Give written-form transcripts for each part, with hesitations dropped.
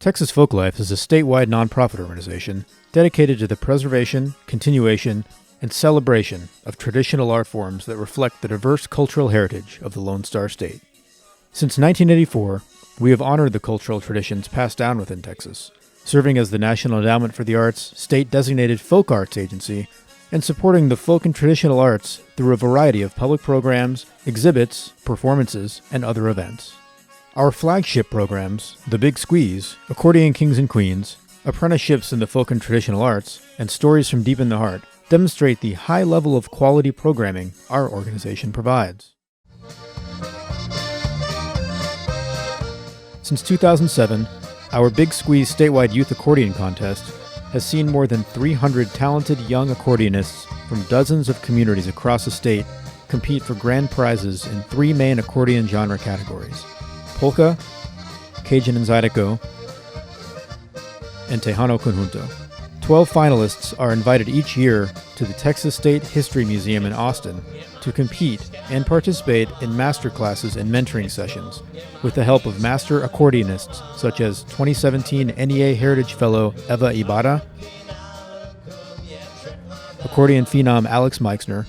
Texas Folklife is a statewide nonprofit organization dedicated to the preservation, continuation, and celebration of traditional art forms that reflect the diverse cultural heritage of the Lone Star State. Since 1984, we have honored the cultural traditions passed down within Texas, serving as the National Endowment for the Arts state-designated folk arts agency and supporting the folk and traditional arts through a variety of public programs, exhibits, performances, and other events. Our flagship programs, The Big Squeeze, Accordion Kings and Queens, Apprenticeships in the Folk and Traditional Arts, and Stories from Deep in the Heart, demonstrate the high level of quality programming our organization provides. Since 2007, our Big Squeeze statewide youth accordion contest has seen more than 300 talented young accordionists from dozens of communities across the state compete for grand prizes in three main accordion genre categories: polka, Cajun and Zydeco, and Tejano Conjunto. 12 finalists are invited each year to the Texas State History Museum in Austin to compete and participate in master classes and mentoring sessions with the help of master accordionists such as 2017 NEA Heritage Fellow Eva Ibarra, accordion phenom Alex Meixner,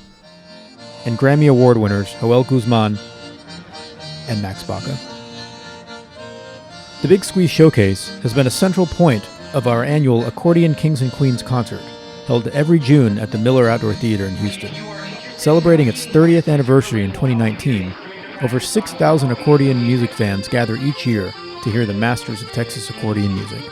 and Grammy Award winners Joel Guzman and Max Baca. The Big Squeeze Showcase has been a central point of our annual Accordion Kings and Queens concert, held every June at the Miller Outdoor Theater in Houston. Celebrating its 30th anniversary in 2019, over 6,000 accordion music fans gather each year to hear the masters of Texas accordion music.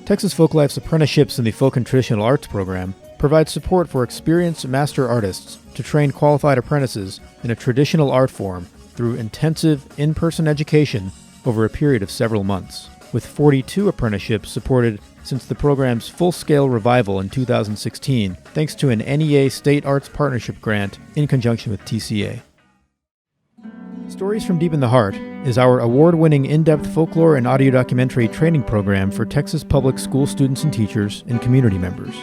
Texas Folklife's Apprenticeships in the Folk and Traditional Arts program provides support for experienced master artists to train qualified apprentices in a traditional art form through intensive in-person education over a period of several months, with 42 apprenticeships supported since the program's full-scale revival in 2016, thanks to an NEA State Arts Partnership grant in conjunction with TCA. Stories from Deep in the Heart is our award-winning in-depth folklore and audio documentary training program for Texas public school students and teachers and community members.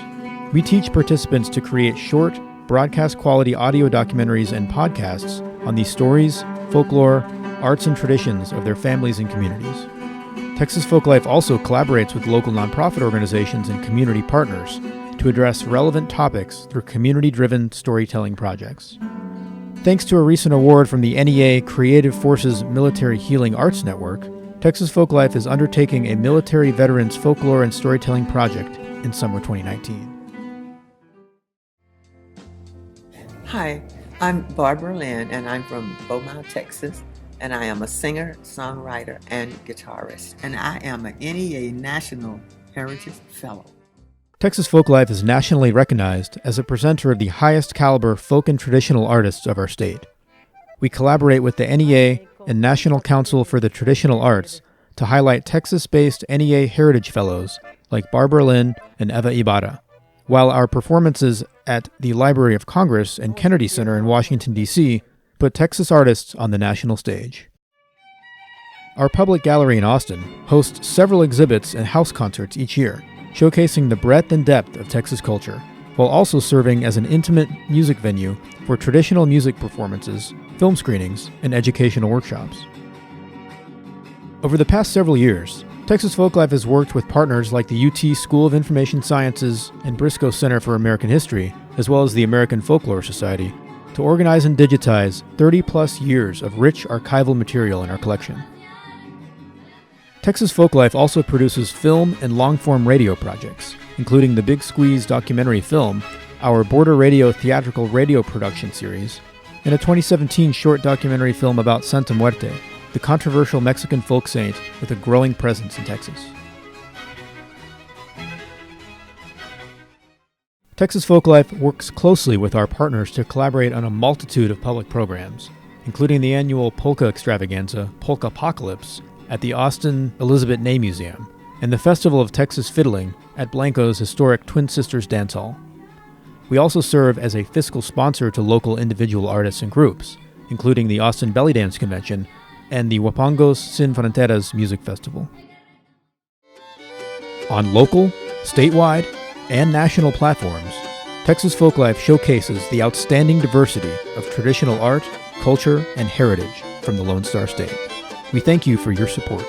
We teach participants to create short, broadcast-quality audio documentaries and podcasts on the stories, folklore, arts, and traditions of their families and communities. Texas Folklife also collaborates with local nonprofit organizations and community partners to address relevant topics through community-driven storytelling projects. Thanks to a recent award from the NEA Creative Forces Military Healing Arts Network, Texas Folklife is undertaking a military veterans folklore and storytelling project in summer 2019. Hi, I'm Barbara Lynn, and I'm from Beaumont, Texas. And I am a singer, songwriter, and guitarist. And I am an NEA National Heritage Fellow. Texas Folklife is nationally recognized as a presenter of the highest caliber folk and traditional artists of our state. We collaborate with the NEA and National Council for the Traditional Arts to highlight Texas-based NEA Heritage Fellows like Barbara Lynn and Eva Ibarra, while our performances at the Library of Congress and Kennedy Center in Washington, D.C. put Texas artists on the national stage. Our public gallery in Austin hosts several exhibits and house concerts each year, showcasing the breadth and depth of Texas culture, while also serving as an intimate music venue for traditional music performances, film screenings, and educational workshops. Over the past several years, Texas Folklife has worked with partners like the UT School of Information Sciences and Briscoe Center for American History, as well as the American Folklore Society, to organize and digitize 30-plus years of rich archival material in our collection. Texas Folklife also produces film and long-form radio projects, including the Big Squeeze documentary film, our Border Radio theatrical radio production series, and a 2017 short documentary film about Santa Muerte, the controversial Mexican folk saint with a growing presence in Texas. Texas Folklife works closely with our partners to collaborate on a multitude of public programs, including the annual polka extravaganza, Polka Apocalypse, at the Austin Elizabeth Ney Museum, and the Festival of Texas Fiddling at Blanco's historic Twin Sisters Dance Hall. We also serve as a fiscal sponsor to local individual artists and groups, including the Austin Belly Dance Convention and the Wapangos Sin Fronteras Music Festival. On local, statewide, and national platforms, Texas Folklife showcases the outstanding diversity of traditional art, culture, and heritage from the Lone Star State. We thank you for your support.